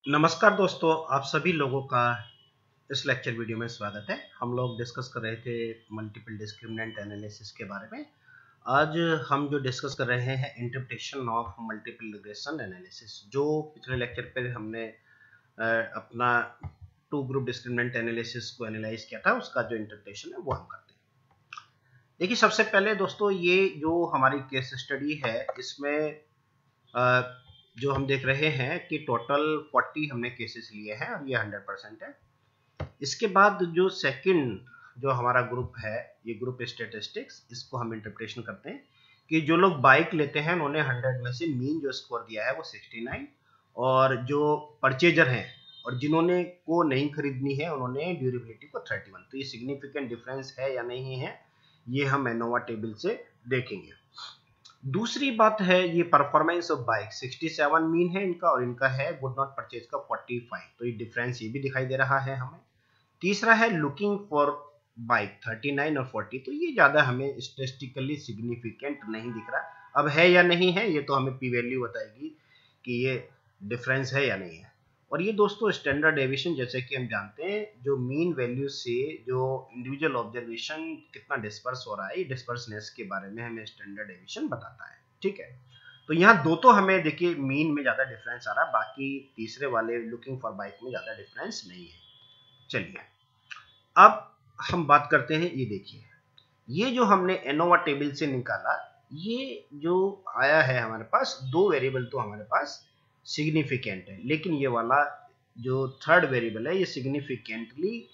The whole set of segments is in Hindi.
नमस्कार दोस्तों, आप सभी लोगों का इस लेक्चर वीडियो में स्वागत है। हम लोग डिस्कस कर रहे थे मल्टीपल डिस्क्रिमिनेंट एनालिसिस के बारे में। आज हम जो डिस्कस कर रहे हैं interpretation of multiple regression analysis. जो पिछले लेक्चर पे हमने अपना टू ग्रुप डिस्क्रिमिनेंट एनालिसिस को एनालाइज किया था, उसका जो इंटरप्रिटेशन है वो हम करते हैं। देखिए, सबसे पहले दोस्तों ये जो हमारी केस स्टडी है इसमें जो हम देख रहे हैं कि टोटल 40 हमने केसेस लिए हैं और ये 100% है। इसके बाद जो सेकंड जो हमारा ग्रुप है, ये ग्रुप स्टैटिस्टिक्स, इसको हम इंटरप्रिटेशन करते हैं कि जो लोग बाइक लेते हैं उन्होंने 100 में से मीन जो स्कोर दिया है वो 69, और जो परचेजर हैं और जिन्होंने को नहीं खरीदनी है उन्होंने ड्यूरेबिलिटी को 31। तो ये सिग्निफिकेंट डिफरेंस है या नहीं है, ये हम एनोवा टेबल से देखेंगे। दूसरी बात है ये परफॉर्मेंस ऑफ बाइक, 67 मीन है इनका और इनका है वुड नॉट परचेज का 45। तो ये डिफरेंस ये भी दिखाई दे रहा है हमें। तीसरा है लुकिंग फॉर बाइक, 39 और 40। तो ये ज्यादा हमें स्टैटिस्टिकली सिग्निफिकेंट नहीं दिख रहा। अब है या नहीं है ये तो हमें पी वैल्यू बताएगी कि ये डिफरेंस है या नहीं है। और ये दोस्तों स्टैंडर्ड डेविएशन, जैसे कि हम जानते हैं, जो मीन वैल्यू से जो इंडिविजुअल ऑब्जर्वेशन कितना डिस्पर्स हो रहा है, ये डिस्पर्सनेस के बारे में हमें स्टैंडर्ड डेविएशन बताता है। ठीक है, तो यहाँ दो तो हमें देखिए मीन में ज्यादा डिफरेंस आ रहा है, बाकी तीसरे वाले लुकिंग फॉर बाइक में ज्यादा डिफरेंस नहीं है। चलिए अब हम बात करते हैं, ये देखिए ये जो हमने एनोवा टेबल से निकाला, ये जो आया है हमारे पास, दो वेरिएबल तो हमारे पास सिग्निफिकेंट है, लेकिन ये वाला जो थर्ड वेरिएबल है ये सिग्निफिकेंटली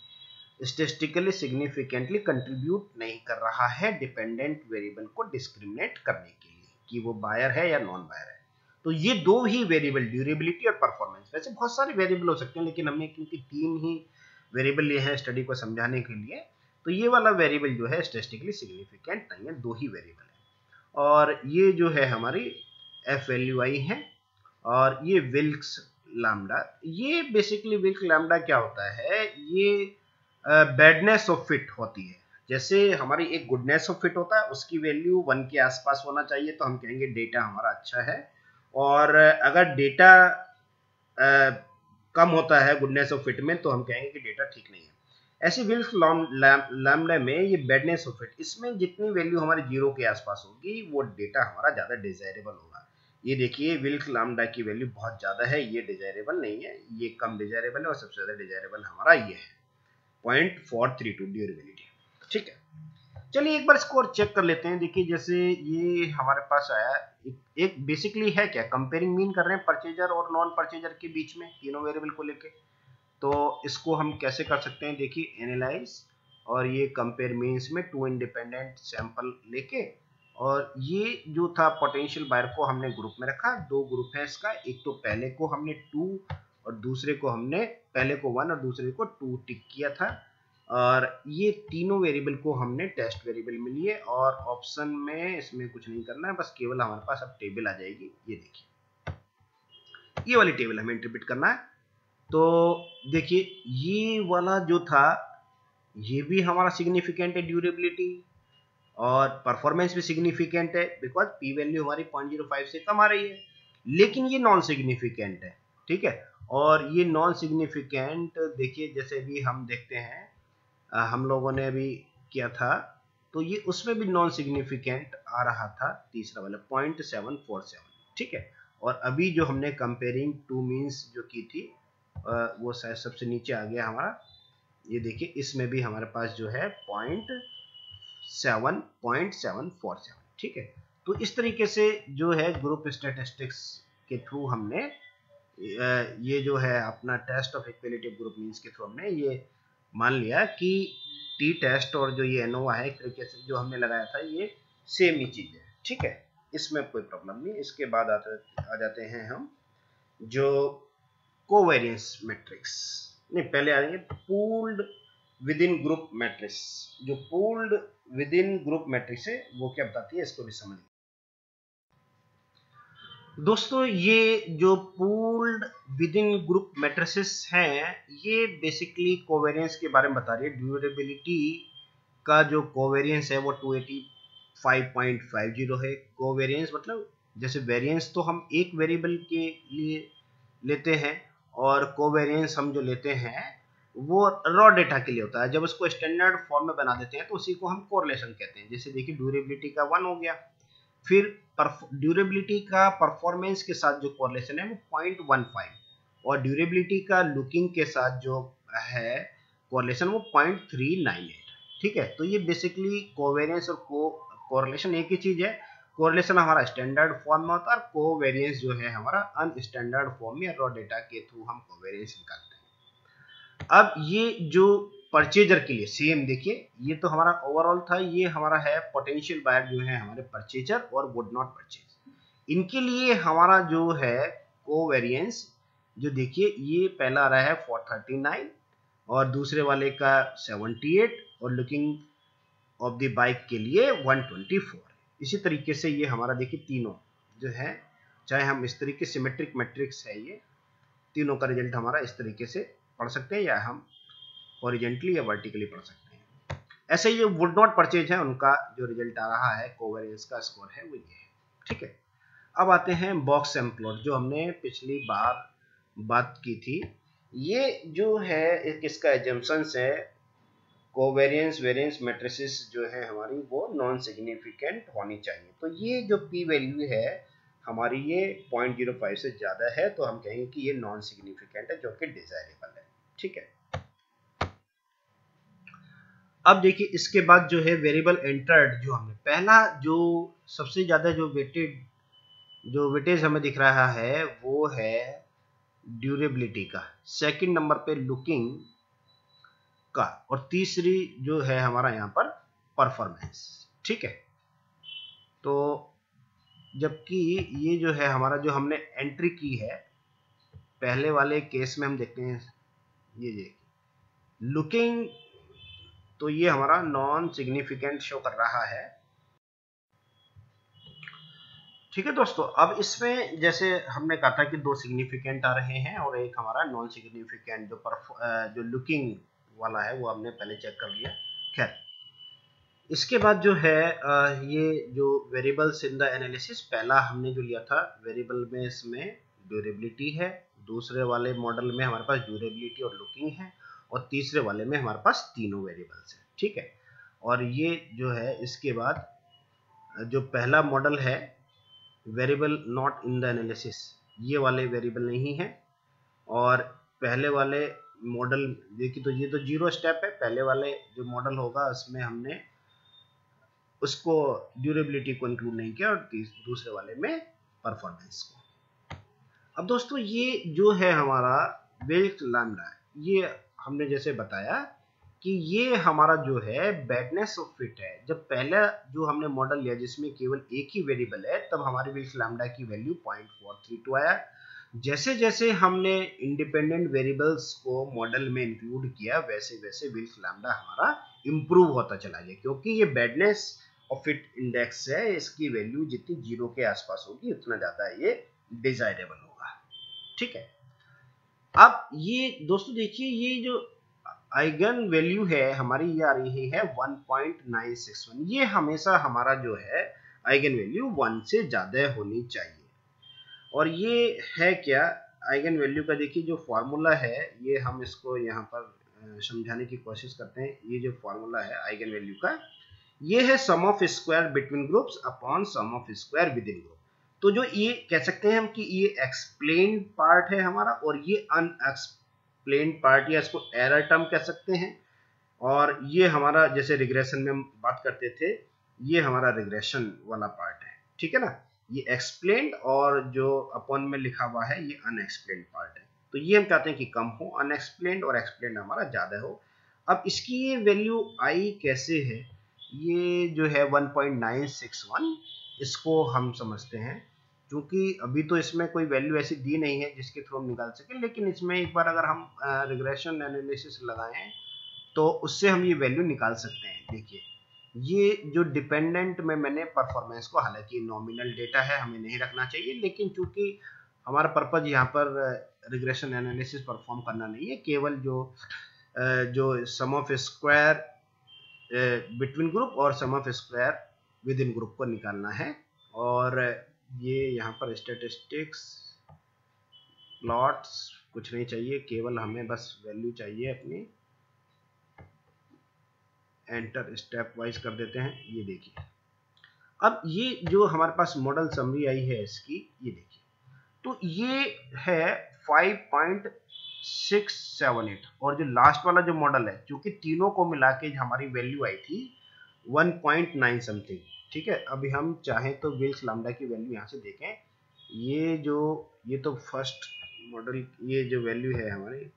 स्टैटिस्टिकली सिग्निफिकेंटली कंट्रीब्यूट नहीं कर रहा है डिपेंडेंट वेरिएबल को डिस्क्रिमिनेट करने के लिए कि वो बायर है या नॉन बायर है। तो ये दो ही वेरिएबल, ड्यूरेबिलिटी और परफॉर्मेंस, वैसे बहुत सारे वेरिएबल हो सकते हैं लेकिन हमने क्योंकि तीन ही वेरिएबल लिए हैं स्टडी को समझाने के लिए, तो ये वाला वेरिएबल जो है स्टैटिस्टिकली सिग्निफिकेंट नहीं है, दो ही वेरिएबल है। और ये जो है हमारी एफ वैल्यू आई है और ये विल्क्स लैम्डा। ये बेसिकली विल्क लैम्डा क्या होता है, ये बैडनेस ऑफ फिट होती है। जैसे हमारी एक गुडनेस ऑफ फिट होता है, उसकी वैल्यू 1 के आसपास होना चाहिए तो हम कहेंगे डेटा हमारा अच्छा है। और अगर डेटा कम होता है गुडनेस ऑफ फिट में तो हम कहेंगे कि डेटा ठीक नहीं है। ऐसे विल्क लैम्डा में ये बैडनेस ऑफ फिट, इसमें जितनी वैल्यू हमारी 0 के आसपास होगी वो डेटा हमारा ज्यादा डिजायरेबल होगा। ये देखिए विल्क लैम्डा की वैल्यू बहुत ज्यादा है, ये डिजायरेबल नहीं है, ये कम डिजायरेबल है, और सबसे ज्यादा डिजायरेबल हमारा ये है 0.432 ड्यूरेबिलिटी। ठीक है, चलिए एक बार स्कोर चेक कर लेते हैं। देखिए जैसे ये हमारे पास आया, एक बेसिकली है क्या, कंपेयरिंग मीन कर रहे हैं परचेजर और नॉन परचेजर के बीच में तीनों वेरिएबल को लेके। तो इसको हम कैसे कर सकते हैं, देखिए एनालाइज और ये कंपेयर मीन्स में टू इंडिपेंडेंट सैंपल लेके, और ये जो था पोटेंशियल बायर को हमने ग्रुप में रखा। दो ग्रुप है इसका, एक तो पहले को हमने 2 और दूसरे को हमने पहले को 1 और दूसरे को 2 टिक किया था। और ये तीनों वेरिएबल को हमने टेस्ट वेरिएबल में लिए, और ऑप्शन में इसमें कुछ नहीं करना है, बस केवल हमारे पास अब टेबल आ जाएगी। ये देखिए ये वाली टेबल हमें इंटरप्रेट करना है। तो देखिए ये वाला जो था ये भी हमारा सिग्निफिकेंट है ड्यूरेबिलिटी, और परफॉर्मेंस भी सिग्निफिकेंट है बिकॉज पी वैल्यू हमारी 0.05 से कम आ रही है, लेकिन ये नॉन सिग्निफिकेंट है। ठीक है, और ये नॉन सिग्निफिकेंट देखिए जैसे भी हम देखते हैं हम लोगों ने अभी किया था, तो ये उसमें भी नॉन सिग्निफिकेंट आ रहा था, तीसरा वाला 0.747। ठीक है, और अभी जो हमने कंपेयरिंग टू मीन्स जो की थी वो शायद सबसे नीचे आ गया हमारा। ये देखिए इसमें भी हमारे पास जो है 0.747। ठीक है, तो इस तरीके से जो है ग्रुप स्टैटिस्टिक्स के थ्रू हमने ये जो है अपना test of equality group means के थ्रू हमने ये मान लिया कि टी टेस्ट और जो ये एनोवा है एक तरीके से जो हमने लगाया था ये सेम ही चीज है। ठीक है, इसमें कोई प्रॉब्लम नहीं। इसके बाद आ जाते हैं हम जो कोवेरियंस मैट्रिक्स, नहीं पहले आएंगे pooled within group matrix. जो pooled within group matrix है वो क्या बताती है, इसको भी समझ दोस्तों। ये जो pooled within group matrices हैं ये बेसिकली कोवेरियंस के बारे में बता रही है। ड्यूरेबिलिटी का जो कोवेरियंस है वो 285.50 है। कोवेरियंस मतलब जैसे वेरिएंस तो हम एक वेरिएबल के लिए लेते हैं और कोवेरियंस हम जो लेते हैं वो रॉ डेटा के लिए होता है। जब उसको स्टैंडर्ड फॉर्म में बना देते हैं तो उसी को हम कोरिलेशन कहते हैं। जैसे देखिए ड्यूरेबिलिटी का 1 हो गया, फिर ड्यूरेबिलिटी का परफॉर्मेंस के साथ जो कोरिलेशन है वो 0.15, और ड्यूरेबिलिटी का लुकिंग के साथ जो है कोरिलेशन वो 0.398। ठीक है, तो ये बेसिकली कोवेरियंस और कोरिलेशन एक ही चीज है। कोरिलेशन हमारा स्टैंडर्ड फॉर्म में होता है और कोवेरियंस जो है हमारा अनस्टैंडर्ड फॉर्म में रॉ डेटा के थ्रू हम कोवेरियंस निकालते हैं। अब ये जो परचेजर के लिए सेम देखिए, ये तो हमारा ओवरऑल था, ये हमारा है पोटेंशियल बायर जो है हमारे परचेजर और वुड नॉट परचेज। इनके लिए हमारा जो है कोवेरियंस जो देखिए ये पहला आ रहा है 439 और दूसरे वाले का 78 और लुकिंग ऑफ द बाइक के लिए 124। इसी तरीके से ये हमारा देखिए तीनों जो है, चाहे हम इस तरीके सिमेट्रिक मैट्रिक्स है, ये तीनों का रिजल्ट हमारा इस तरीके से पढ़ सकते हैं, या हम हॉरिजॉन्टली या वर्टिकली पढ़ सकते हैं। ऐसे ये वुड नॉट परचेज है, उनका जो रिजल्ट आ रहा है कोवेरियंस का स्कोर है वो ये है। ठीक है, अब आते हैं बॉक्स एंड प्लॉट जो हमने पिछली बार बात की थी। ये जो है इसका एजम्पशंस है कोवेरियंस वेरियंस मैट्रिसेस जो है हमारी वो नॉन सिग्निफिकेंट होनी चाहिए। तो ये जो पी वैल्यू है हमारी ये 0.05 से ज्यादा है तो हम कहेंगे कि ये नॉन सिग्निफिकेंट है, जो कि डिजायरेबल है। ठीक है, अब देखिए इसके बाद जो है वेरिएबल एंटर्ड, जो हमने पहला जो सबसे ज्यादा जो वेटेज हमें दिख रहा है वो है ड्यूरेबिलिटी का, सेकंड नंबर पे लुकिंग का, और तीसरी जो है हमारा यहाँ पर परफॉर्मेंस। ठीक है, तो जबकि ये जो है हमारा जो हमने एंट्री की है पहले वाले केस में हम देखते हैं ये लुकिंग, तो ये हमारा नॉन सिग्निफिकेंट शो कर रहा है। ठीक है दोस्तों, अब इसमें जैसे हमने कहा था कि दो सिग्निफिकेंट आ रहे हैं और एक हमारा नॉन सिग्निफिकेंट जो लुकिंग वाला है वो हमने पहले चेक कर लिया। खैर, इसके बाद जो है ये जो वेरिएबल्स इन द एनालिसिस, पहला हमने जो लिया था वेरिएबल में इसमें ड्यूरेबिलिटी है, दूसरे वाले मॉडल में हमारे पास ड्यूरेबिलिटी और लुकिंग है, और तीसरे वाले में हमारे पास तीनों वेरिएबल्स हैं। ठीक है, और ये जो है इसके बाद जो पहला मॉडल है variable not in the analysis, ये वाले वेरिएबल नहीं है, और पहले वाले मॉडल देखिए तो ये तो जीरो स्टेप है, पहले वाले जो मॉडल होगा उसमें हमने उसको ड्यूरेबिलिटी को इंक्लूड नहीं किया और दूसरे वाले में परफॉर्मेंस को। अब दोस्तों ये जो है हमारा विल्क लैम्डा, ये हमने जैसे बताया कि ये हमारा जो है बैडनेस ऑफ फिट है। जब पहला जो हमने मॉडल लिया जिसमें केवल एक ही वेरिएबल है तब हमारी विल्क लैम्डा की वैल्यू 0.432 आया। जैसे जैसे हमने इंडिपेंडेंट वेरिएबल्स को मॉडल में इंक्लूड किया वैसे वैसे विल्क लैम्डा हमारा इंप्रूव होता चला गया, क्योंकि ये बैडनेस ऑफ फिट इंडेक्स है, इसकी वैल्यू जितनी जीरो के आसपास होगी उतना ज्यादा ये डिजायरेबल होगा। ठीक है, अब ये दोस्तों देखिए ये जो आइगन वैल्यू है हमारी ये आ रही है 1.961, ये हमेशा हमारा जो है आइगन वैल्यू 1 से ज्यादा होनी चाहिए। और ये है क्या आइगन वैल्यू का, देखिए जो फॉर्मूला है ये हम इसको यहाँ पर समझाने की कोशिश करते हैं। ये जो फॉर्मूला है आइगन वैल्यू का, ये है sum of square between groups upon sum of square within group. तो जो ये कह सकते हैं हम कि ये एक्सप्लेन्ड पार्ट है हमारा और ये अनएक्सप्लेन्ड पार्ट, या इसको एरर टर्म कह सकते हैं। और ये हमारा जैसे रिग्रेशन में हम बात करते थे, ये हमारा रिग्रेशन वाला पार्ट है। ठीक है ना, ये एक्सप्लेन्ड और जो अपॉन में लिखा हुआ है ये अनएक्सप्लेन्ड पार्ट है। तो ये हम चाहते हैं कि कम हो अनएक्सप्लेन्ड और एक्सप्लेन्ड हमारा ज्यादा हो। अब इसकी ये वैल्यू आई कैसे है, ये जो है 1.961, इसको हम समझते हैं क्योंकि अभी तो इसमें कोई वैल्यू ऐसी दी नहीं है जिसके थ्रू हम निकाल सकें, लेकिन इसमें एक बार अगर हम रिग्रेशन एनालिसिस लगाएं तो उससे हम ये वैल्यू निकाल सकते हैं। देखिए ये जो डिपेंडेंट में मैंने परफॉर्मेंस को, हालांकि नॉमिनल डेटा है हमें नहीं रखना चाहिए, लेकिन चूंकि हमारा पर्पज यहाँ पर रिग्रेशन एनालिसिस परफॉर्म करना नहीं है, केवल जो sum of square between group और sum of square within group को निकालना है। और ये यहाँ पर स्टैटिस्टिक्स प्लॉट्स कुछ नहीं चाहिए, केवल हमें बस वैल्यू चाहिए अपनी। एंटर, स्टेप वाइज कर देते हैं। ये देखिए अब ये जो हमारे पास मॉडल समरी आई है इसकी, ये देखिए तो ये है 5.678 और जो लास्ट वाला जो मॉडल है, क्योंकि तीनों को मिला के हमारी वैल्यू आई थी 1.9 समथिंग। ठीक है, अभी हम चाहें तो विल्स लैम्ब्डा की वैल्यू यहाँ से देखें। ये तो फर्स्ट मॉडल, ये जो वैल्यू है हमारी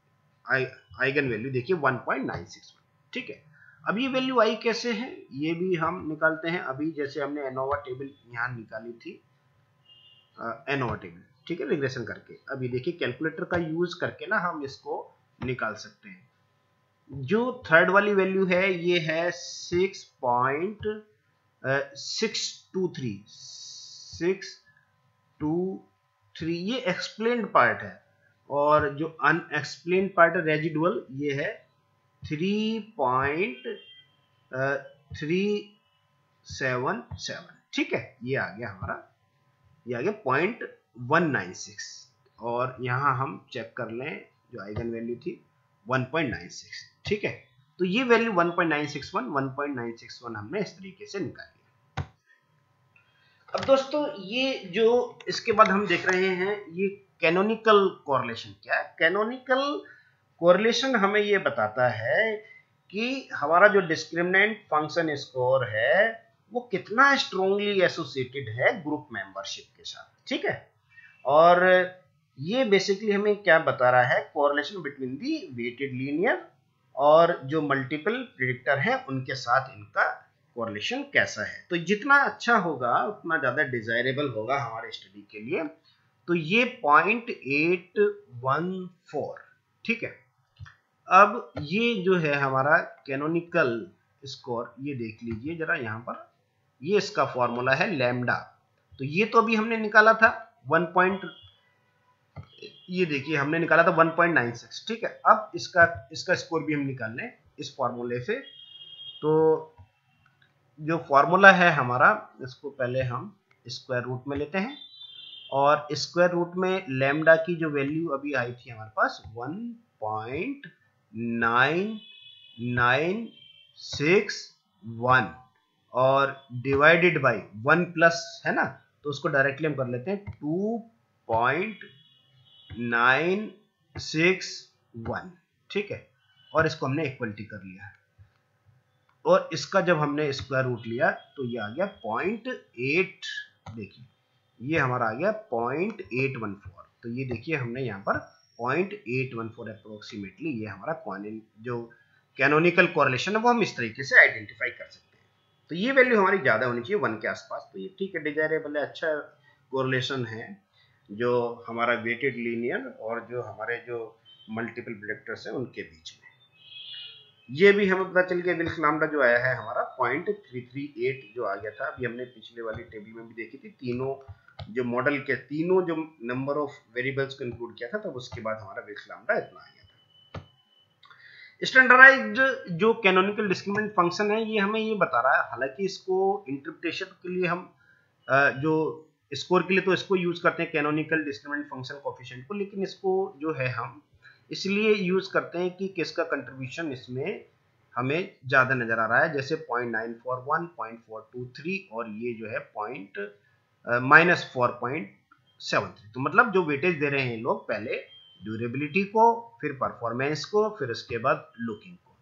आइगन वैल्यू देखिए 1.961। ठीक है, अब ये वैल्यू आई कैसे है ये भी हम निकालते हैं। अभी जैसे हमने एनोवा टेबल यहाँ निकाली थी, एनोवा टेबल, ठीक है, रिग्रेशन करके। अभी देखिए कैलकुलेटर का यूज करके ना हम इसको निकाल सकते हैं। जो थर्ड वाली वैल्यू है ये है 6.623 ये एक्सप्लेन्ड पार्ट है, और जो अनएक्सप्लेन्ड पार्ट है रेजिडुअल ये है 3.377। ठीक है, ये आ गया हमारा, ये आ गया 0.196। और यहाँ हम चेक कर लें जो आइगन वैल्यू थी 1.96। ठीक है, तो ये वैल्यू 1.961 हमने इस तरीके से निकाली। अब दोस्तों ये जो इसके बाद हम देख रहे हैं ये कैनोनिकल कोरिलेशन। क्या है कैनोनिकल कोरिलेशन? हमें ये बताता है कि हमारा जो डिस्क्रिमिनेंट फंक्शन स्कोर है वो कितना स्ट्रोंगली एसोसिएटेड है ग्रुप मेंबरशिप के साथ। ठीक है, और ये बेसिकली हमें क्या बता रहा है, correlation between the weighted linear और जो मल्टीपल प्रेडिक्टर हैं उनके साथ इनका कोरिलेशन कैसा है। तो जितना अच्छा होगा उतना ज्यादा डिजायरेबल होगा हमारे स्टडी के लिए। तो ये 0.814। ठीक है, अब ये जो है हमारा कैनोनिकल स्कोर, ये देख लीजिए जरा यहाँ पर, ये इसका फॉर्मूला है लैम्डा। तो ये तो अभी हमने निकाला था ये देखिए हमने निकाला था 1.96। ठीक है, अब इसका स्कोर भी हम निकाल लें इस फॉर्मूले से। तो जो फॉर्मूला है हमारा, इसको पहले हम स्क्वायर रूट में लेते हैं, और स्क्वायर रूट में लैम्डा की जो वैल्यू अभी आई थी हमारे पास 1.9961 और डिवाइडेड बाय 1 प्लस है ना, तो उसको डायरेक्टली हम कर लेते हैं 2.961। ठीक है, और इसको हमने इक्वलिटी कर लिया, और इसका जब हमने स्क्वायर रूट लिया तो ये आ गया 0.8। देखिए ये हमारा आ गया 0.814। तो ये देखिए हमने यहाँ पर 0.814 अप्रोक्सीमेटली ये हमारा जो कैनोनिकल कोरिलेशन है वो हम इस तरीके से आइडेंटिफाई कर सकते हैं। तो ये वैल्यू हमारी ज्यादा होनी चाहिए 1 के आसपास। तो ये ठीक है, डिजायरेबल है, अच्छा कोरिलेशन है जो हमारा वेटेड लीनियर और जो हमारे जो मल्टीपल प्रेडिक्टर्स हैं उनके बीच में। ये भी हमें पता चल गया विल्स लैम्ब्डा जो आया है हमारा 0.338 जो आ गया था। अभी हमने पिछले वाली टेबल में भी देखी थी, तीनों जो मॉडल के तीनों जो नंबर ऑफ वेरिएबल्स को इंक्लूड किया था, तब उसके बाद हमारा विल्स लैम्ब्डा इतना आ गया था। स्टैंडर्डाइज्ड जो कैनोनिकल डिस्क्रिमिनेंट फंक्शन है ये हमें ये बता रहा है, हालांकि इसको इंटरप्रिटेशन के लिए हम जो स्कोर के लिए तो इसको यूज करते हैं कैनोनिकल डिस्क्रिमिनेंट फंक्शन कोएफिशिएंट को, लेकिन इसको जो है हम इसलिए यूज करते हैं कि किसका कंट्रीब्यूशन इसमें हमें ज्यादा नजर आ रहा है, जैसे 0.941, 0.423 और ये जो है -4.73। तो मतलब जो वेटेज दे रहे हैं लोग पहले ड्यूरेबिलिटी को, फिर परफॉर्मेंस को, फिर उसके बाद लुकिंग को,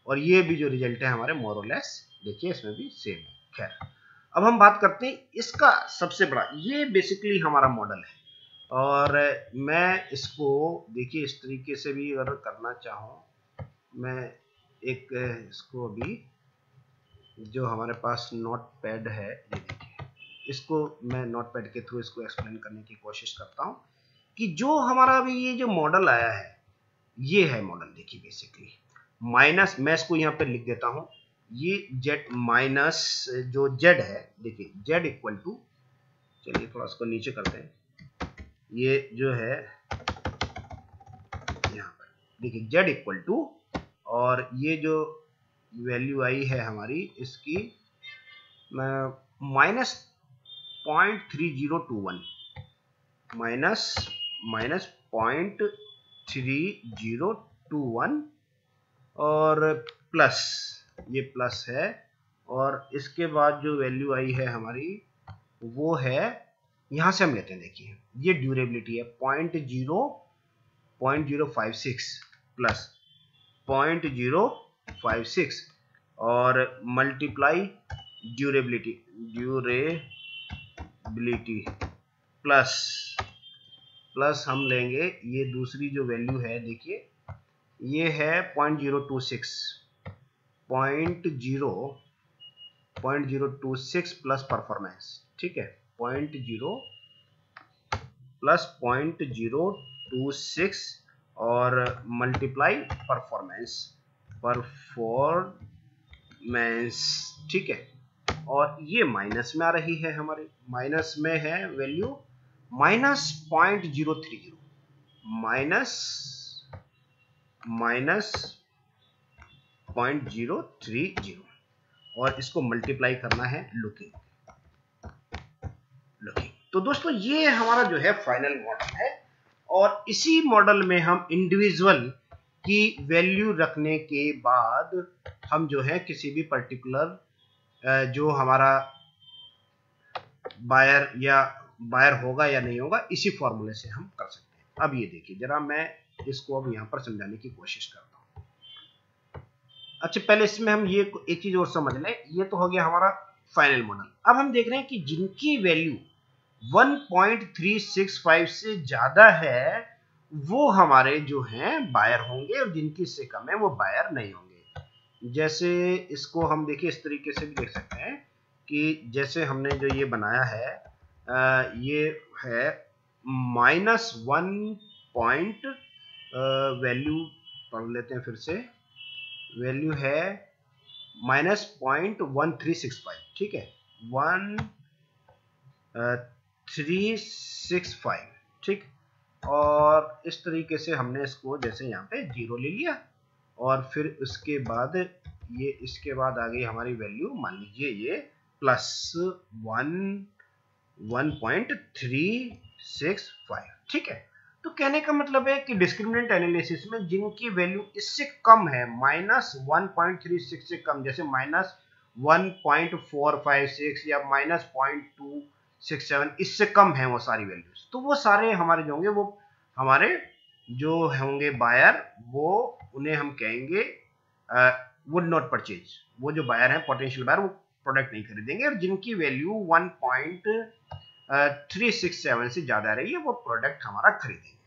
और ये भी जो रिजल्ट है हमारे मोर और लेस देखिए इसमें भी सेम है। खैर, अब हम बात करते हैं इसका सबसे बड़ा, ये बेसिकली हमारा मॉडल है, और मैं इसको देखिए इस तरीके से भी अगर करना चाहूँ, मैं एक इसको अभी जो हमारे पास नोट पैड है ये देखिए, इसको मैं नोट पैड के थ्रू इसको एक्सप्लेन करने की कोशिश करता हूँ कि जो हमारा अभी ये जो मॉडल आया है ये है मॉडल। देखिए बेसिकली माइनस, मैं इसको यहाँ पे लिख देता हूँ, ये जेड माइनस जो जेड है, देखिए जेड इक्वल टू, चलिए थोड़ा इसको नीचे करते हैं, ये जो है यहाँ पर देखिए जेड इक्वल टू, और ये जो वैल्यू आई है हमारी इसकी -0.3021 -0.3021 3021 और प्लस, ये प्लस है, और इसके बाद जो वैल्यू आई है हमारी वो है, यहां से हम लेते हैं, देखिए ये ड्यूरेबिलिटी है 0.056 प्लस 0.056 और मल्टीप्लाई ड्यूरेबिलिटी प्लस हम लेंगे ये दूसरी जो वैल्यू है, देखिए ये है 0.026 प्लस परफॉर्मेंस, ठीक है, 0 प्लस 0.026 और मल्टीप्लाई परफॉर्मेंस, ठीक है, और ये माइनस में आ रही है, हमारे माइनस में है वैल्यू माइनस 0.030 माइनस 0.030 और इसको मल्टीप्लाई करना है लुकिंग। तो दोस्तों ये हमारा जो है फाइनल मॉडल है, और इसी मॉडल में हम इंडिविजुअल की वैल्यू रखने के बाद हम जो है किसी भी पर्टिकुलर जो हमारा बायर होगा या नहीं होगा, इसी फॉर्मूले से हम कर सकते हैं। अब ये देखिए जरा, मैं इसको अब यहां पर समझाने की कोशिश करता हूं। अच्छा, पहले इसमें हम ये एक चीज और समझ लें, ये तो हो गया हमारा फाइनल मॉडल। अब हम देख रहे हैं कि जिनकी वैल्यू 1.365 से ज्यादा है वो हमारे जो हैं बायर होंगे, और जिनकी इससे कम है वो बायर नहीं होंगे। जैसे इसको हम देखिए इस तरीके से भी देख सकते हैं कि जैसे हमने जो ये बनाया है, ये है -1 पॉइंट, वैल्यू पढ़ लेते हैं फिर से, वैल्यू है -0.1365, ठीक है, 1365, ठीक, और इस तरीके से हमने इसको जैसे यहाँ पे 0 ले लिया, और फिर उसके बाद ये इसके बाद आ गई हमारी वैल्यू, मान लीजिए ये +1.365, ठीक है। तो कहने का मतलब है कि डिस्क्रिमिनेंट एनालिसिस में जिनकी वैल्यू इससे कम है, -1.36 से कम, जैसे -1.456 या -0.267, इससे कम है वो सारी वैल्यूज, तो वो सारे हमारे जो होंगे, वो हमारे जो होंगे बायर, वो उन्हें हम कहेंगे वुड नॉट परचेज। वो जो बायर है, पोटेंशियल बायर, वो प्रोडक्ट नहीं खरीदेंगे, और जिनकी वैल्यू 1.367 से ज्यादा रही है वो प्रोडक्ट हमारा खरीदेंगे,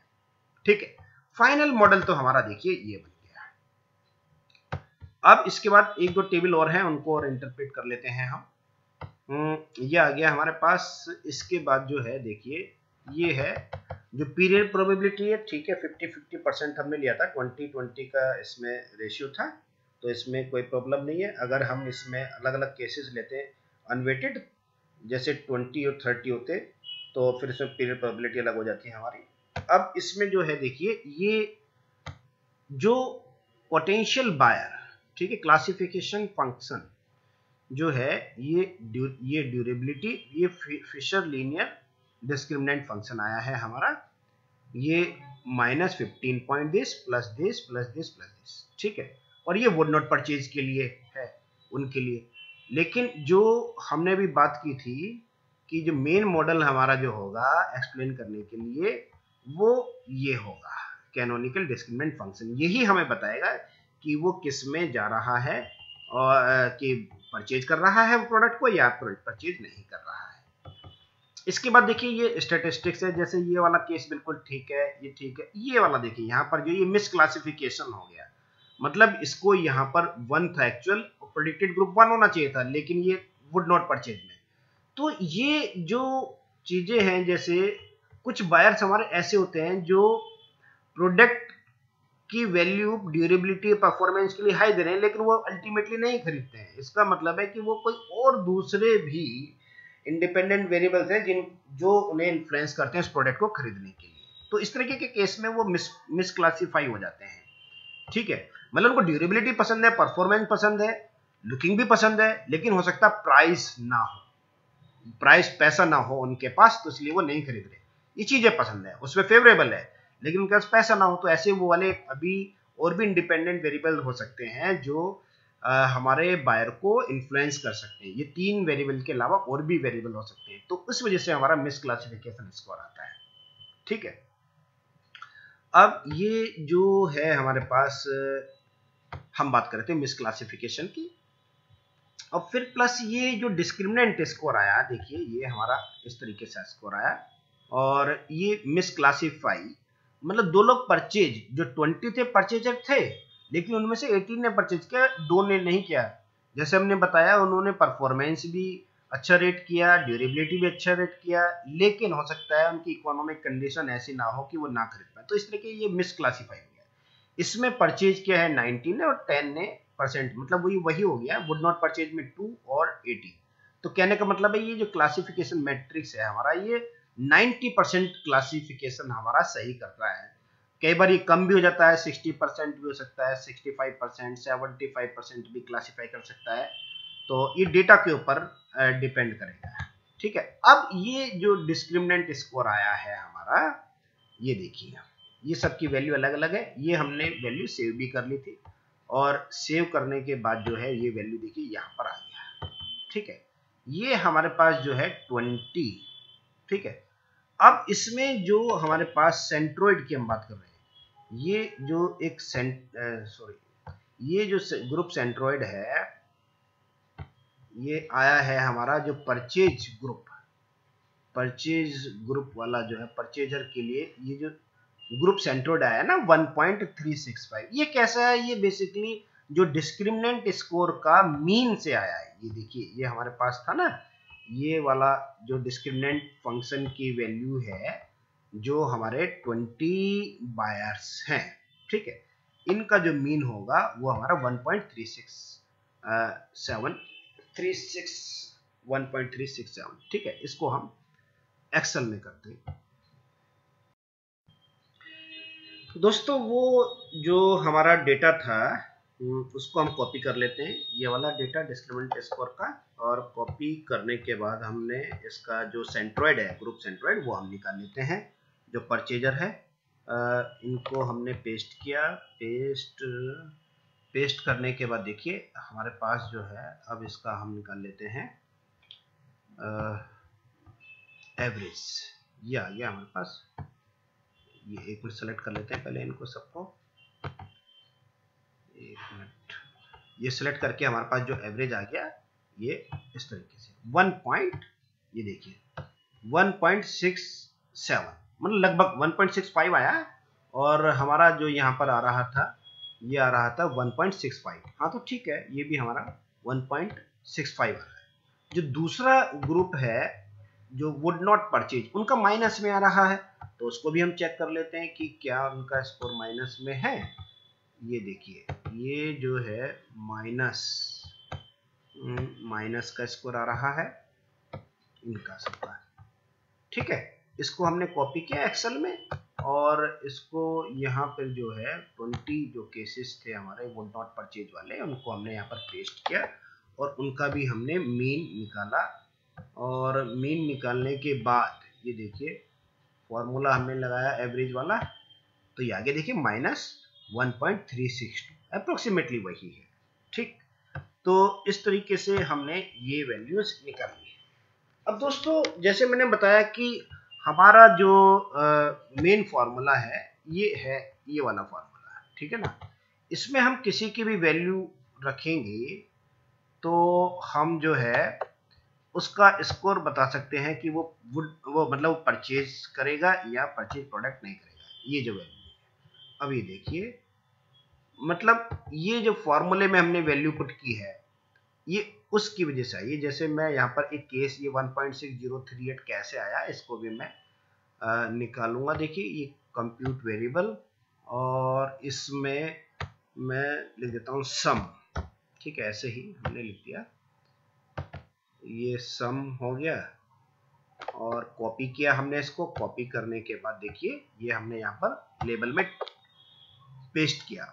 ठीक है। फाइनल मॉडल तो हमारा देखिए ये बन गया। अब इसके बाद एक दो टेबल और हैं, उनको और इंटरप्रेट कर लेते हैं हम। ये आ गया हमारे पास। इसके बाद जो है देखिए, ये है जो पीरियड प्रोबेबिलिटी है, ठीक है, 50-50% हमने लिया था, 20-20 का इसमें रेशियो था, तो इसमें कोई प्रॉब्लम नहीं है। अगर हम इसमें अलग अलग केसेस लेते हैं अनवेटेड, जैसे 20 और 30 होते, तो फिर इसमें पीरियड प्रोबेबिलिटी अलग हो जाती है हमारी। अब इसमें जो है देखिए, ये जो पोटेंशियल बायर, ठीक है, क्लासिफिकेशन फंक्शन जो है, ये ड्यूरेबिलिटी, ये फिशर लीनियर डिस्क्रिमिनेंट फंक्शन आया है हमारा, ये -15 point this plus this plus this plus this, ठीक है, और ये वुड नॉट परचेज के लिए है, उनके लिए। लेकिन जो हमने भी बात की थी कि जो मेन मॉडल हमारा जो होगा एक्सप्लेन करने के लिए, वो ये होगा कैनोनिकल डिस्क्रिमिनेंट फंक्शन। यही हमें बताएगा कि वो किस में जा रहा है, और कि परचेज कर रहा है प्रोडक्ट को या परचेज नहीं कर रहा है। इसके बाद देखिए ये स्टैटिस्टिक्स है, जैसे ये वाला केस बिल्कुल ठीक है, ये ठीक है। ये वाला देखिए यहाँ पर जो ये मिस क्लासिफिकेशन हो गया, मतलब इसको यहाँ पर 1 था एक्चुअल, प्रेडिक्टेड ग्रुप 1 होना चाहिए था, लेकिन ये वुड नॉट परचेज में। तो ये जो चीजें हैं, जैसे कुछ बायर्स हमारे ऐसे होते हैं जो प्रोडक्ट की वैल्यू, ड्यूरेबिलिटी, परफॉर्मेंस के लिए हाई दे रहे हैं, लेकिन वो अल्टीमेटली नहीं खरीदते हैं। इसका मतलब है कि वो कोई और दूसरे भी इंडिपेंडेंट वेरिएबल्स हैं जो उन्हें इन्फ्लुएंस करते हैं इस प्रोडक्ट को खरीदने के लिए। तो इस तरीके के केस में वो मिसक्लासिफाई हो जाते हैं, ठीक है। मतलब उनको ड्यूरेबिलिटी पसंद है, परफॉर्मेंस पसंद है, लुकिंग भी पसंद है, लेकिन हो सकता है प्राइस ना हो, पैसा ना हो उनके पास, तो इसलिए वो नहीं खरीद रहे। ये चीजें पसंद है, उसमें फेवरेबल है, लेकिन उनके पास पैसा ना हो, तो ऐसे वो वाले अभी और भी इंडिपेंडेंट वेरिएबल हो सकते हैं जो हमारे बायर को इन्फ्लुएंस कर सकते हैं। ये 3 वेरिएबल के अलावा और भी वेरिएबल हो सकते हैं, तो उस वजह से हमारा मिस क्लासिफिकेशन स्कोर आता है। ठीक है, अब ये जो है हमारे पास, हम बात करते हैं मिस क्लासिफिकेशन की। और फिर प्लस ये जो डिस्क्रिमिनेंट स्कोर आया, देखिए ये हमारा इस तरीके से स्कोर आया, और ये मिस क्लासीफाई, मतलब 2 लोग परचेज, जो 20 थे परचेजर थे, लेकिन उनमें से 18 ने परचेज किया, 2 ने नहीं किया। जैसे हमने बताया, उन्होंने परफॉर्मेंस भी अच्छा रेट किया, ड्यूरेबिलिटी भी अच्छा रेट किया, लेकिन हो सकता है उनकी इकोनॉमिक कंडीशन ऐसी ना हो कि वो ना खरीद पाए, तो इस तरह के ये मिस क्लासीफाई हो गया। इसमें परचेज किया है 19 ने और 10 ने परसेंट, मतलब वही हो गया, वुड नॉट परचेज में 2 और 18। तो कहने का मतलब है ये जो क्लासिफिकेशन मैट्रिक्स है हमारा, ये 90% क्लासिफिकेशन हमारा सही करता है। कई बार ये कम भी हो जाता है, 60% भी हो सकता है, 65%, 75% भी क्लासिफाई कर सकता है, तो ये डेटा के ऊपर डिपेंड करेगा। ठीक है, अब ये जो डिस्क्रिमिनेंट स्कोर आया है हमारा, ये देखिए ये सबकी वैल्यू अलग अलग है। ये हमने वैल्यू सेव भी कर ली थी, और सेव करने के बाद जो है ये वैल्यू देखिए यहाँ पर आ गया। ठीक है, ये हमारे पास जो है 20। ठीक है, अब इसमें जो हमारे पास सेंट्रोइड की हम बात कर रहे हैं, ये जो एक ये जो ग्रुप सेंट्रोइड है, ये आया है हमारा जो परचेज ग्रुप वाला जो है परचेजर के लिए, ये जो ग्रुप सेंट्रोइड आया ना 1.365, ये कैसा है, ये बेसिकली जो डिस्क्रिमिनेंट स्कोर का मीन से आया है। ये देखिए ये हमारे पास था ना, ये वाला जो डिस्क्रिमिनेंट फंक्शन की वैल्यू है, जो हमारे 20 बायर्स हैं। ठीक है, इनका जो मीन होगा वो हमारा 1.367। ठीक है, इसको हम एक्सेल में करते हैं। दोस्तों वो जो हमारा डेटा था उसको हम कॉपी कर लेते हैं, ये वाला डेटा डिस्क्रिमिनेंट स्कोर का, और कॉपी करने के बाद हमने इसका जो सेंट्रोइड है, ग्रुप सेंट्रोइड, वो हम निकाल लेते हैं जो परचेजर है। इनको हमने पेस्ट किया, पेस्ट करने के बाद देखिए हमारे पास जो है, अब इसका हम निकाल लेते हैं एवरेज। ये आ गया हमारे पास, ये एक मिनट सेलेक्ट कर लेते हैं पहले इनको सबको, एक मिनट, ये सिलेक्ट करके हमारे पास जो एवरेज आ गया, ये इस तरीके से 1. ये देखिए 1.67, मतलब लगभग 1.65 आया, और हमारा जो यहाँ पर आ रहा था, ये आ रहा था 1.65। हाँ तो ठीक है, ये भी हमारा 1.65 आ रहा है। जो दूसरा ग्रुप है जो वुड नॉट परचेज, उनका माइनस में आ रहा है, तो उसको भी हम चेक कर लेते हैं कि क्या उनका स्कोर माइनस में है। ये देखिए ये जो है माइनस का स्कोर आ रहा है इनका सबका। ठीक है, इसको हमने कॉपी किया एक्सेल में, और इसको यहाँ पर जो है 20 जो केसेस थे हमारे वुड नॉट परचेज वाले, उनको हमने यहाँ पर पेस्ट किया, और उनका भी हमने मीन निकाला। और मीन निकालने के बाद ये देखिए फॉर्मूला हमने लगाया एवरेज वाला, तो ये आगे देखिए -1.362, अप्रोक्सीमेटली वही है। ठीक, तो इस तरीके से हमने ये वैल्यूज निकाली। अब दोस्तों जैसे मैंने बताया कि हमारा जो मेन फॉर्मूला है, ये वाला फॉर्मूला, ठीक है ना, इसमें हम किसी की भी वैल्यू रखेंगे तो हम जो है उसका स्कोर बता सकते हैं कि वो मतलब परचेज करेगा या परचेज प्रोडक्ट नहीं करेगा, ये जो वैल्यू है। अब ये देखिए, मतलब ये जो फॉर्मूले में हमने वैल्यू पुट की है, ये उसकी वजह से आई है। जैसे मैं यहाँ पर एक केस, ये 1.6038 कैसे आया, इसको भी मैं निकालूंगा। देखिए ये कंप्यूट वेरिएबल, और इसमें मैं लिख देता हूँ सम। ठीक है, ऐसे ही हमने लिख दिया, ये सम हो गया, और कॉपी किया हमने इसको। कॉपी करने के बाद देखिए ये हमने यहाँ पर लेबल में पेस्ट किया।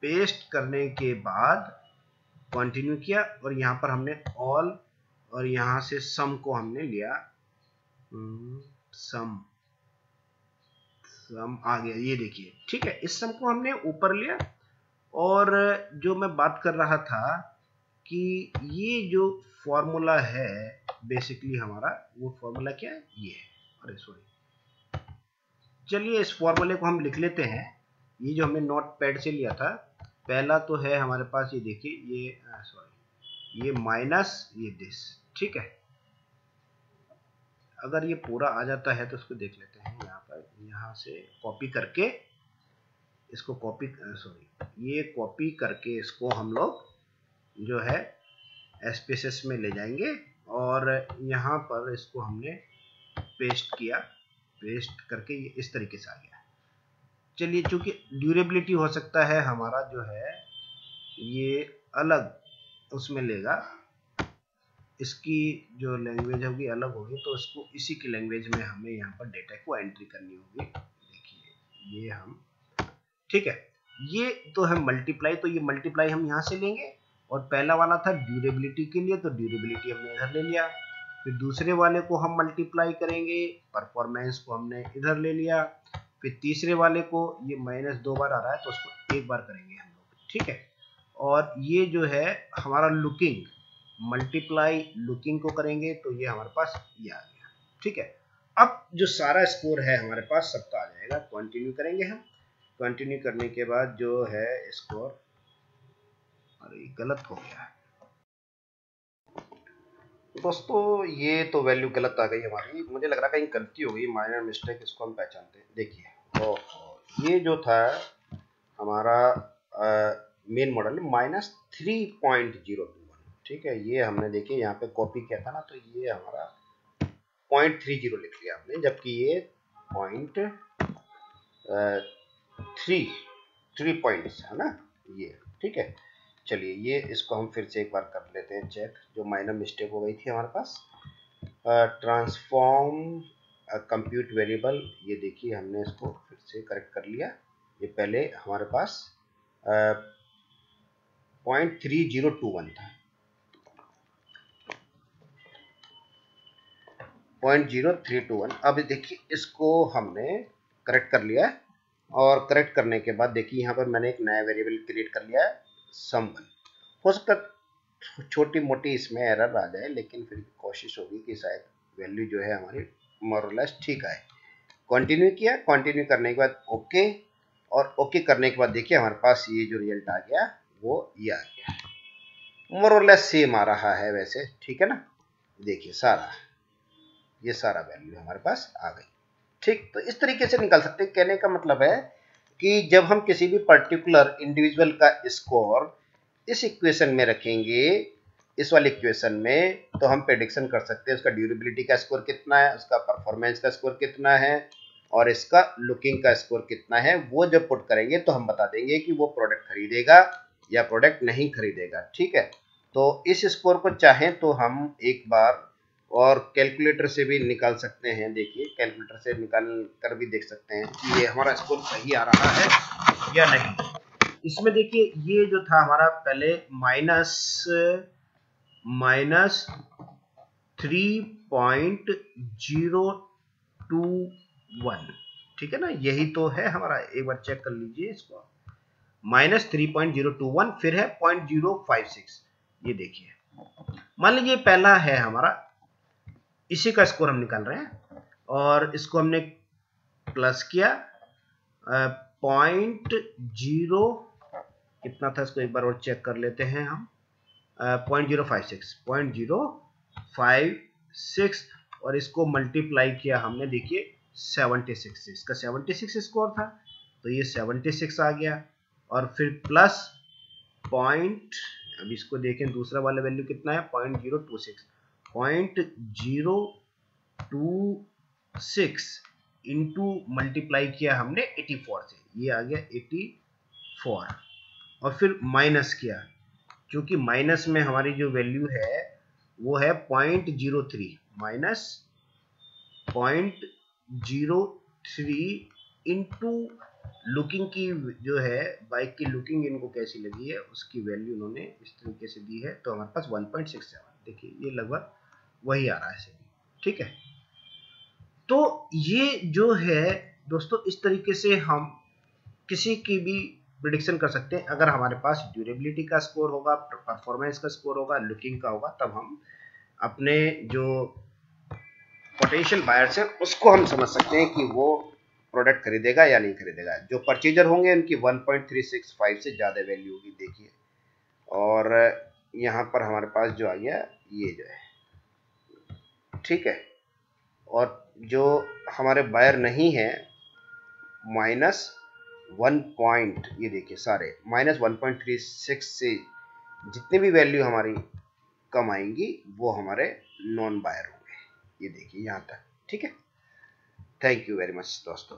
पेस्ट करने के बाद कंटिन्यू किया, और यहाँ पर हमने ऑल, और यहाँ से सम को हमने लिया, सम सम आ गया, ये देखिए, ठीक है। इस सम को हमने ऊपर लिया, और जो मैं बात कर रहा था कि ये जो फॉर्मूला है बेसिकली हमारा, वो फॉर्मूला क्या है, ये है, अरे सॉरी, चलिए इस फॉर्मूले को हम लिख लेते हैं। ये जो हमने नोट पैड से लिया था, पहला तो है हमारे पास, ये देखिए, ये सॉरी, ये माइनस ये दिस, ठीक है। अगर ये पूरा आ जाता है तो इसको देख लेते हैं, यहाँ पर, यहाँ से कॉपी करके इसको कॉपी, सॉरी, ये कॉपी करके इसको हम लोग जो है स्पेसेस में ले जाएंगे, और यहाँ पर इसको हमने पेस्ट किया, पेस्ट करके ये इस तरीके से आ गया। चलिए, चूंकि ड्यूरेबिलिटी हो सकता है हमारा जो है ये अलग उसमें लेगा, इसकी जो लैंग्वेज होगी अलग होगी, तो इसको इसी की लैंग्वेज में हमें यहाँ पर डेटा को एंट्री करनी होगी। देखिए ये हम, ठीक है, ये तो है मल्टीप्लाई, तो ये मल्टीप्लाई हम यहाँ से लेंगे, और पहला वाला था ड्यूरेबिलिटी के लिए, तो ड्यूरेबिलिटी हमने इधर ले लिया। फिर दूसरे वाले को हम मल्टीप्लाई करेंगे, परफॉर्मेंस को हमने इधर ले लिया। फिर तीसरे वाले को, ये माइनस 2 बार आ रहा है तो उसको 1 बार करेंगे हम लोग, ठीक है। और ये जो है हमारा लुकिंग, मल्टीप्लाई लुकिंग को करेंगे, तो ये हमारे पास ये आ गया, ठीक है। अब जो सारा स्कोर है हमारे पास सबका आ जाएगा। कंटिन्यू करेंगे हम, कंटिन्यू करने के बाद जो है स्कोर, अरे गलत हो गया दोस्तों, ये तो वैल्यू गलत आ गई हमारी, मुझे लग रहा कहीं गलती हो गई, माइनर मिस्टेक, इसको हम पहचानते हैं। देखिए, ओह, ये जो था हमारा मेन मॉडल -3.021, ठीक है। ये हमने देखिए यहाँ पे कॉपी किया था ना, तो ये हमारा 0.30 लिख लिया हमने, जबकि ये 3 पॉइंट्स है ना, ये, ठीक है। चलिए, ये इसको हम फिर से एक बार कर लेते हैं चेक, जो माइनर मिस्टेक हो गई थी हमारे पास। ट्रांसफॉर्म कंप्यूट वेरिएबल, ये देखिए हमने इसको फिर से करेक्ट कर लिया। ये पहले हमारे पास 0.3021 था, 0.0321। अब देखिए इसको हमने करेक्ट कर लिया, और करेक्ट करने के बाद देखिए यहाँ पर मैंने एक नया वेरिएबल क्रिएट कर लिया है, सम1। हो सकता है छोटी मोटी इसमें एरर आ जाए, लेकिन फिर कोशिश होगी कि शायद वैल्यू जो है हमारी मोर और लेस ठीक आए। कंटिन्यू किया, कंटिन्यू करने के बाद ओके, और ओके करने के बाद देखिए हमारे पास ये जो रिजल्ट आ गया वो ये आ गया, मोर और लेस सेम आ रहा है वैसे, ठीक है ना। देखिए ये सारा वैल्यू हमारे पास आ गई, ठीक। तो इस तरीके से निकाल सकते हैं। कहने का मतलब है कि जब हम किसी भी पर्टिकुलर इंडिविजुअल का स्कोर इस इक्वेशन में रखेंगे, इस वाले इक्वेशन में, तो हम प्रेडिक्शन कर सकते हैं उसका ड्यूरेबिलिटी का स्कोर कितना है, उसका परफॉर्मेंस का स्कोर कितना है, और इसका लुकिंग का स्कोर कितना है। वो जब पुट करेंगे तो हम बता देंगे कि वो प्रोडक्ट खरीदेगा या प्रोडक्ट नहीं खरीदेगा, ठीक है। तो इस स्कोर को चाहें तो हम एक बार और कैलकुलेटर से भी निकाल सकते हैं। देखिए, कैलकुलेटर से निकाल कर भी देख सकते हैं कि ये हमारा स्कोर सही आ रहा है या नहीं। इसमें देखिए, ये जो था हमारा पहले माइनस 3.021, ठीक है ना, यही तो है हमारा। एक बार चेक कर लीजिए इसको, -3.021, फिर है 0.056। ये देखिए, मान लीजिए पहला है हमारा, इसी का स्कोर हम निकाल रहे हैं, और इसको हमने प्लस किया 0.0 कितना था, इसको एक बार और चेक कर लेते हैं हम, 0.056, और इसको मल्टीप्लाई किया हमने, देखिए 76 से, इसका 76 स्कोर था, तो ये 76 आ गया, और फिर प्लस पॉइंट, अब इसको देखें दूसरा वाला वैल्यू कितना है, 0.026 इंटू मल्टीप्लाई किया हमने 84 से, ये आ गया 84, और फिर माइनस किया, क्योंकि माइनस में हमारी जो वैल्यू है वो है 0.03, माइनस 0.03 इंटू लुकिंग की जो है, बाइक की लुकिंग इनको कैसी लगी है उसकी वैल्यू उन्होंने इस तरीके से दी है, तो हमारे पास 1.67, देखिए ये लगभग वही आ रहा है, ठीक है। तो ये जो है दोस्तों इस तरीके से हम किसी की भी प्रिडिक्शन कर सकते हैं। अगर हमारे पास ड्यूरेबिलिटी का स्कोर होगा, परफॉर्मेंस का स्कोर होगा, लुकिंग का होगा, तब हम अपने जो पोटेंशियल बायर्स है उसको हम समझ सकते हैं कि वो प्रोडक्ट खरीदेगा या नहीं खरीदेगा। जो परचेजर होंगे उनकी 1.365 से ज़्यादा वैल्यू होगी, देखिए। और यहाँ पर हमारे पास जो आ गया ये जो है, ठीक है। और जो हमारे बायर नहीं है -1 पॉइंट, ये देखिए सारे -1.36 से जितनी भी वैल्यू हमारी कम आएंगी वो हमारे नॉन बायर होंगे, ये देखिए यहाँ तक, ठीक है। थैंक यू वेरी मच दोस्तों।